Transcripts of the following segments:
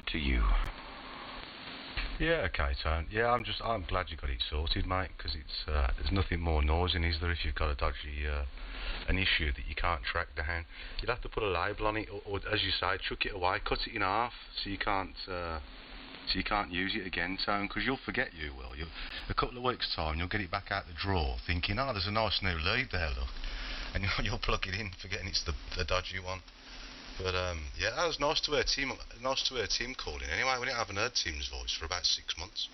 to you. Yeah, okay, Tone. Yeah, I'm glad you got it sorted, mate, because it's there's nothing more annoying, is there, if you've got a dodgy an issue that you can't track down. You'd have to put a label on it, or as you say, chuck it away, cut it in half, so you can't use it again, Tone, because you'll forget, you will. A couple of weeks' time, you'll get it back out the drawer, thinking, oh, there's a nice new lead there, look, and you'll plug it in, forgetting it's the dodgy one. But yeah, that was nice to hear Tim. Nice to hear Tim calling. Anyway, we haven't heard Tim's voice for about 6 months.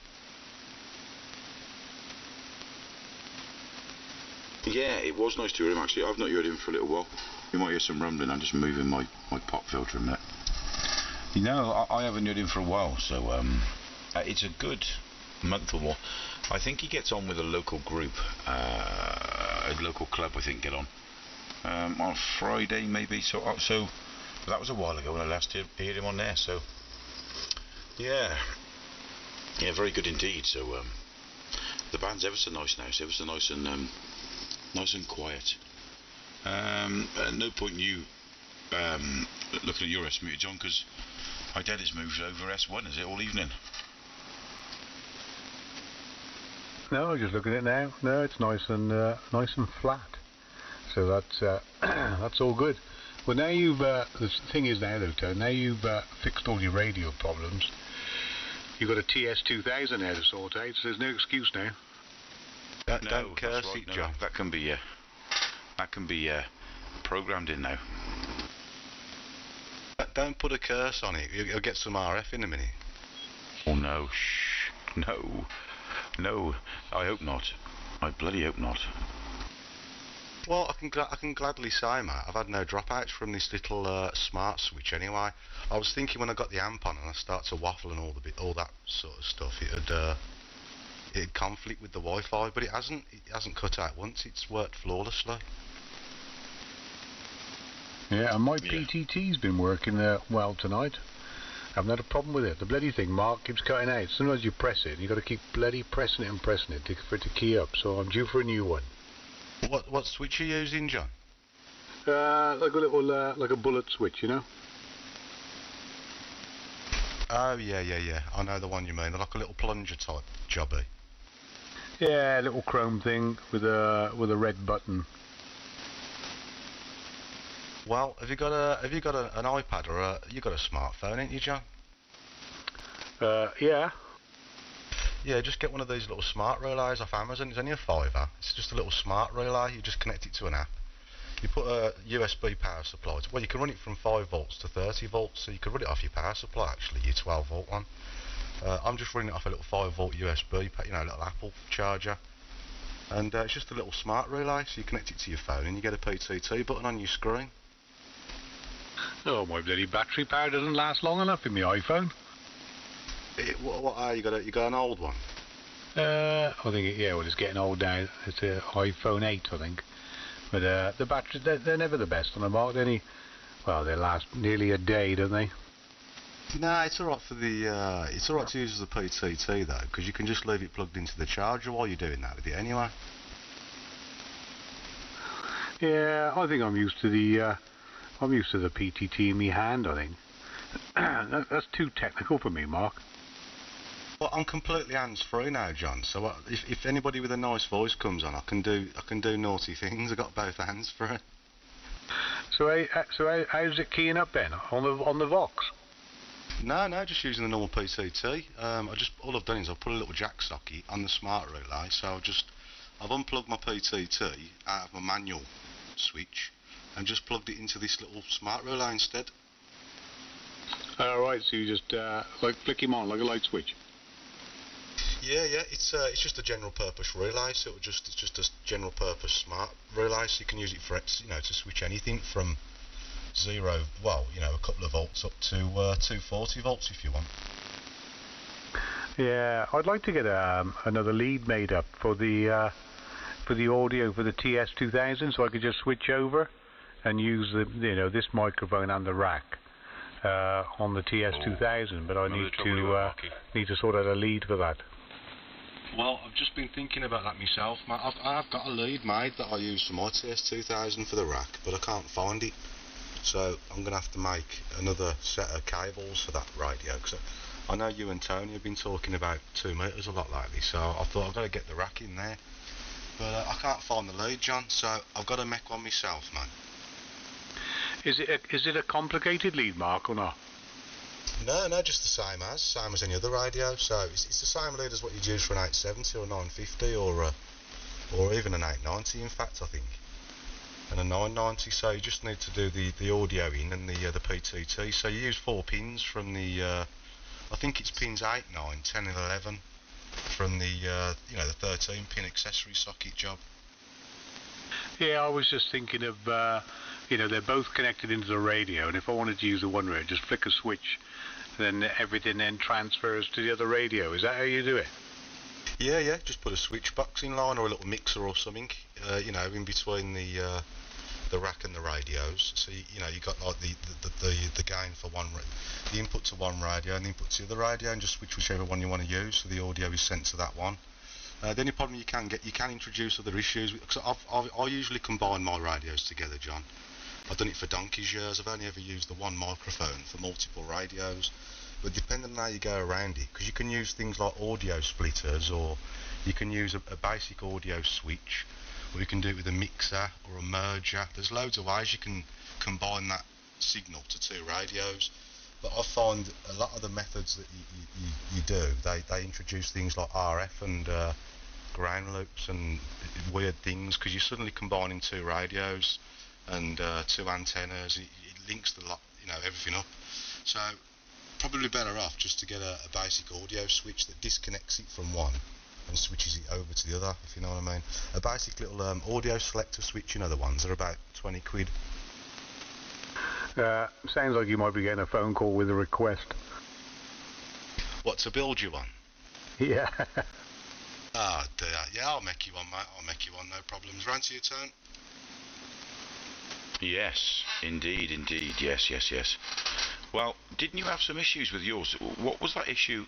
Yeah, it was nice to hear him actually. I've not heard him for a little while. You might hear some rumbling. I'm just moving my pop filter a minute. You know, I haven't heard him for a while, so it's a good month or more. I think he gets on with a local group, a local club. I think get on Friday maybe. So that was a while ago when I last heard him on there. So yeah, very good indeed. So the band's ever so nice now. It's ever so nice and quiet. No point in you looking at your S meter, John, because my dad has moved over S1. Is it all evening? No, I'm just looking at it now. No, it's nice and flat. So that's that's all good. Well, now you've the thing is now, though, Tone, now you've fixed all your radio problems. You've got a TS2000 now to sort out, so there's no excuse now. Don't curse it, John. That can be programmed in now. Don't put a curse on it. You'll get some RF in a minute. Oh no, shh, no. I hope not. I bloody hope not. Well, I can gladly say, mate, I've had no dropouts from this little smart switch anyway. I was thinking when I got the amp on and I start to waffle and all that sort of stuff, it'd conflict with the Wi-Fi, but it hasn't cut out once. It's worked flawlessly. Yeah, and my PTT's been working well tonight. I haven't had a problem with it. The bloody thing, Mark, keeps cutting out. Sometimes you press it, and you've got to keep bloody pressing it for it to key up. So I'm due for a new one. What switch are you using, John? Like a little like a bullet switch, you know. Oh yeah. I know the one you mean. They're like a little plunger type jobby. Yeah, a little chrome thing with a red button. Well, have you got an iPad or you got a smartphone, ain't you, John? Yeah. Yeah, just get one of these little smart relays off Amazon. It's only a £5. It's just a little smart relay. You just connect it to an app. You put a USB power supply. Well, you can run it from 5 volts to 30 volts, so you could run it off your power supply, actually, your 12 volt one. I'm just running it off a little 5 volt USB, you know, a little Apple charger. And it's just a little smart relay, so you connect it to your phone and you get a PTT button on your screen. Oh, my bloody battery power doesn't last long enough in my iPhone. You got an old one? I think it's getting old now. It's an iPhone 8, I think. But the batteries, they're never the best on the market. They last nearly a day, don't they? No, it's alright for the. It's alright to use as a PTT though, because you can just leave it plugged into the charger while you're doing that with it anyway. Yeah, I think I'm used to the PTT in my hand. I think that's too technical for me, Mark. Well, I'm completely hands-free now, John. So if anybody with a nice voice comes on, I can do naughty things. I've got both hands for it. So how's it keying up then on the Vox? No, just using the normal PCT. All I've done is I've put a little jack socket on the smart relay. So I've unplugged my PTT out of my manual switch and just plugged it into this little smart relay instead. Alright, so you just like flick him on like a light switch. Yeah, it's just a general purpose relay, so it's just a general purpose smart relay, so you can use it for to switch anything from a couple of volts up to 240 volts if you want. Yeah, I'd like to get another lead made up for the audio for the TS2000, so I could just switch over and use this microphone and the rack on the TS2000, but I need to sort out a lead for that. Well, I've just been thinking about that myself, mate. I've got a lead made that I use for my TS2000 for the rack, but I can't find it. So I'm going to have to make another set of cables for that radio, because I know you and Tony have been talking about 2 metres a lot lately, so I thought I've got to get the rack in there. But I can't find the lead, John, so I've got to make one myself, man. Is it a complicated lead, Mark, or not? No, just the same as any other radio. So it's the same lead as what you'd use for an 870 or a 950 or even an 890, in fact, I think, and a 990. So you just need to do the audio in and the PTT. So you use 4 pins from the I think it's pins 8, 9, 10 and 11 from the the 13 pin accessory socket job. Yeah, I was just thinking of they're both connected into the radio, and if I wanted to use the one radio, just flick a switch, then everything then transfers to the other radio. Is that how you do it? Yeah, just put a switch box in line or a little mixer or something, in between the rack and the radios. So you got like the gain for the input to one radio and the input to the other radio, and just switch whichever one you want to use. So the audio is sent to that one. The only problem you can introduce other issues, because I usually combine my radios together, John. I've done it for donkey's years. I've only ever used the one microphone for multiple radios. But depending on how you go around it, because you can use things like audio splitters, or you can use a basic audio switch, or you can do it with a mixer or a merger. There's loads of ways you can combine that signal to 2 radios. But I find a lot of the methods that you do, they introduce things like RF and ground loops and weird things, because you're suddenly combining 2 radios and 2 antennas. It links the lot, everything up. So probably better off just to get a basic audio switch that disconnects it from one and switches it over to the other, if you know what I mean. A basic little audio selector switch, the ones that are about 20 quid. Sounds like you might be getting a phone call with a request. What, to build you one? Yeah. Ah, dear. Yeah, I'll make you one, mate. I'll make you one, no problems. Round to your turn. Yes, indeed, yes. Well, didn't you have some issues with yours? What was that issue?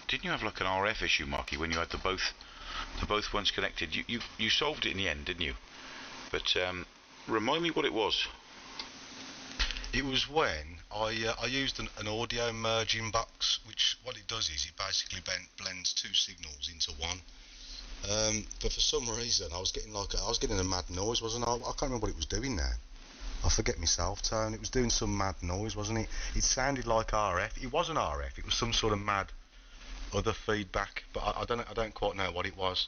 Didn't you have like an RF issue, Marky, when you had the both ones connected? You solved it in the end, didn't you? But remind me what it was. It was when I used an audio merging box, which what it does is it basically blends 2 signals into one. But for some reason I was getting a mad noise, wasn't I? I can't remember what it was doing now. I forget myself, Tone. It was doing some mad noise, wasn't it? It sounded like RF. It wasn't RF. It was some sort of mad other feedback, but I don't quite know what it was.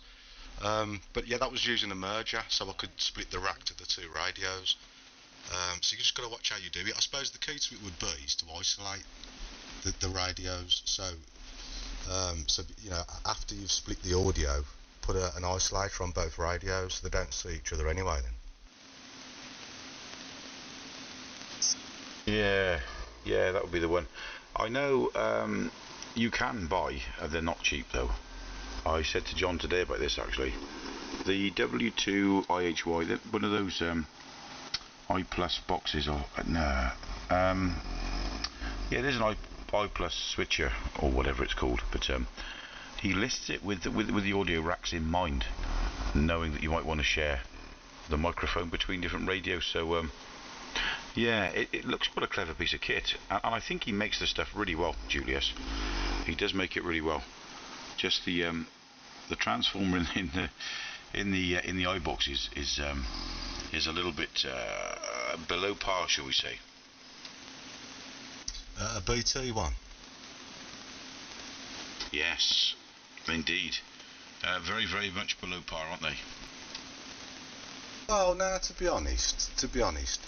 But yeah, that was using a merger, so I could split the rack to the 2 radios. So you just got to watch how you do it. I suppose the key to it would be is to isolate the radios. So after you've split the audio, put an isolator on both radios so they don't see each other anyway. Then. Yeah, that would be the one. I know you can buy. They're not cheap though. I said to John today about this actually. The W2 IHY, one of those I plus boxes, or no. Yeah, there's an I plus switcher or whatever it's called, but he lists it with the audio racks in mind, knowing that you might want to share the microphone between different radios. So yeah, it looks quite a clever piece of kit, and I think he makes the stuff really well, Julius. He does make it really well. Just the transformer in the iBox is a little bit below par, shall we say? A BT one. Yes, indeed. Very, very much below par, aren't they? Well, no, to be honest,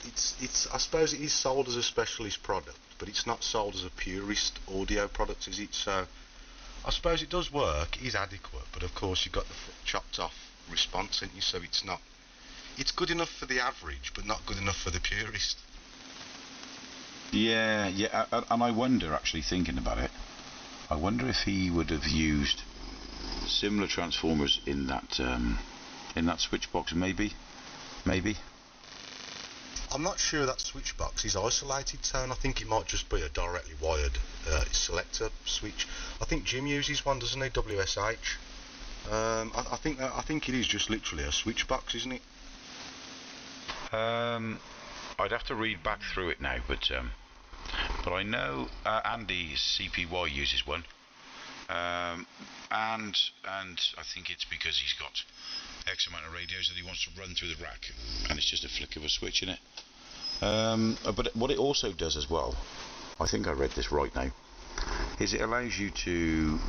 it's. I suppose it is sold as a specialist product, but it's not sold as a purist audio product, is it? So, I suppose it does work. It is adequate, but of course you've got the chopped off response, haven't you? So it's not. It's good enough for the average, but not good enough for the purist. Yeah, and I wonder, actually thinking about it, I wonder if he would have used similar transformers in that switch box, maybe. I'm not sure that switch box is isolated, Tone. I think it might just be a directly wired selector switch. I think Jim uses one, doesn't he? WSH. I think it is just literally a switch box, isn't it? I I'd have to read back through it now, but I know Andy's CPY uses one, and I think it's because he's got X amount of radios that he wants to run through the rack, and it's just a flick of a switch in it. But what it also does as well, I think I read this right now, is it allows you to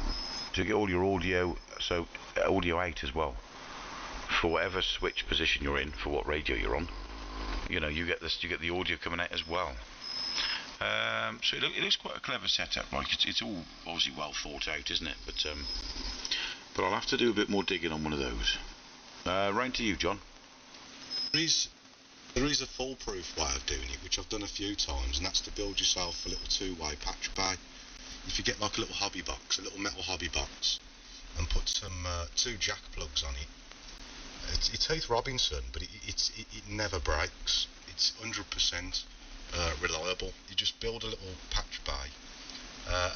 get all your audio, so audio out as well, for whatever switch position you're in, for what radio you're on. You know, you get the audio coming out as well. So it looks quite a clever setup. Like it's all obviously well thought out, isn't it? But I'll have to do a bit more digging on one of those. Round to you, John. There is a foolproof way of doing it, which I've done a few times, and that's to build yourself a little two-way patch bay. If you get like a little hobby box, a little metal hobby box, and put some 2 jack plugs on it. It's Heath Robinson, but it never breaks. It's 100% reliable. You just build a little patch bay,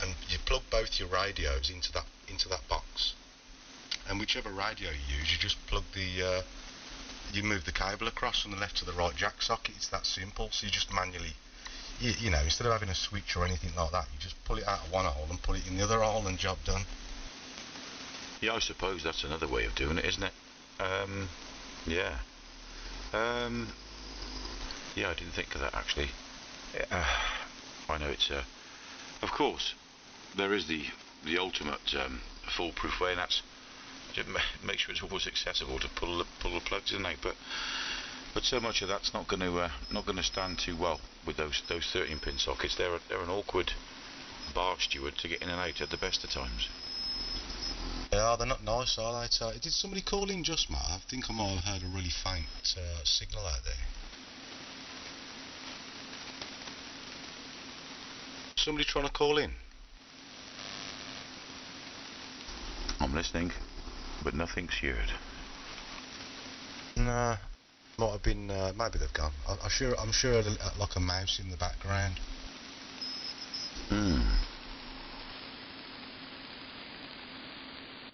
and you plug both your radios into that box. And whichever radio you use, you just plug you move the cable across from the left to the right jack socket. It's that simple. So you just manually, you know, instead of having a switch or anything like that, you just pull it out of one hole and put it in the other hole, and job done. Yeah, I suppose that's another way of doing it, isn't it? Yeah. Yeah, I didn't think of that actually. I know it's of course there is the ultimate foolproof way, and that's just make sure it's always accessible to pull the plugs in there. But so much of that's not going to stand too well with those 13-pin sockets. They're an awkward bar steward to get in and out at the best of times. Yeah, they're not nice, are they? Did somebody call in just now? I think I might have heard a really faint signal out there. Somebody trying to call in? I'm listening, but nothing's heard. Nah, might have been. Maybe they've gone. I'm sure like a mouse in the background.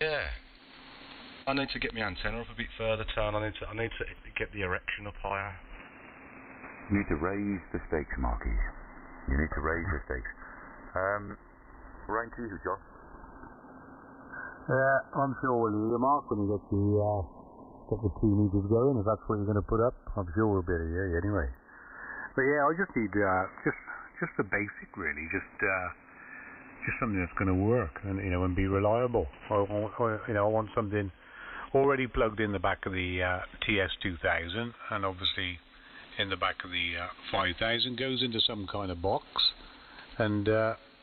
Yeah. I need to get my antenna up a bit further, Tone. I need to get the erection up higher. You need to raise the stakes, Marky. You need to raise the stakes. Round to you, John. I'm sure we'll hear you, Mark, when you get the 2 meters going. If that's what you're going to put up, I'm sure we'll be able to hear you anyway. But yeah, I just need just the basic, really. Just something that's going to work and and be reliable. I want something already plugged in the back of the TS2000, and obviously in the back of the 5000 goes into some kind of box. And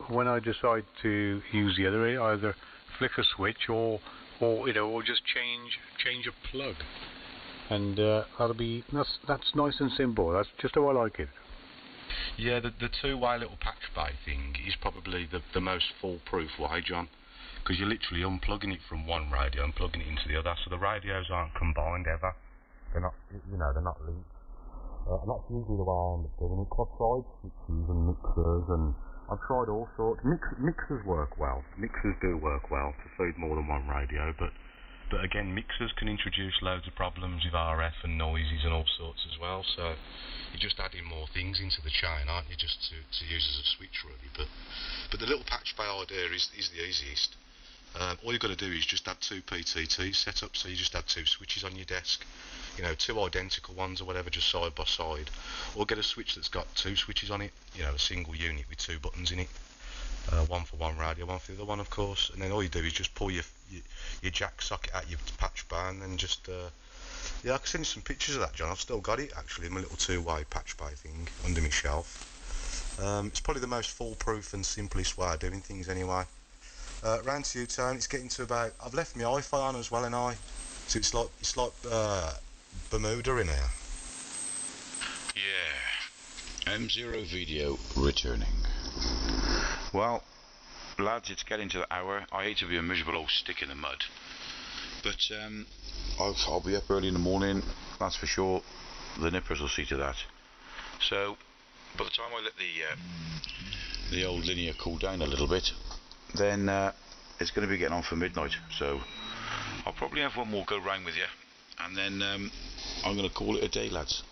when I decide to use the other, either flick a switch or just change a plug, and that's nice and simple. That's just how I like it. Yeah, the two-way little patch bay thing is probably the most foolproof way, John, because you're literally unplugging it from one radio and plugging it into the other, so the radios aren't combined ever. They're not, they're not linked. And that's usually the way I end up doing it. I've tried switches and mixers, and I've tried all sorts. Mixers work well. Mixers do work well to feed more than one radio, but again, mixers can introduce loads of problems with RF and noises and all sorts as well, so you're just adding more things into the chain, aren't you, just to use as a switch, really. But the little patch bay idea is the easiest. All you've got to do is just add 2 PTTs set up, so you just add 2 switches on your desk, 2 identical ones or whatever, just side by side, or get a switch that's got 2 switches on it, a single unit with 2 buttons in it, one for one radio, one for the other one, of course, and then all you do is just pull your jack socket out your patch bay, and then just I can send you some pictures of that, John. I've still got it actually in my little 2-way patch bay thing under my shelf. It's probably the most foolproof and simplest way of doing things anyway. Round to you, Tone. It's getting to about, I've left my Wi-Fi on as well, and so it's like Bermuda in here. Yeah. M0 video returning. Well, lads, it's getting to the hour. I hate to be a miserable old stick in the mud, but I'll be up early in the morning, that's for sure. The nippers will see to that. So by the time I let the old linear cool down a little bit, then it's going to be getting on for midnight. So I'll probably have one more go round with you, and then I'm going to call it a day, lads.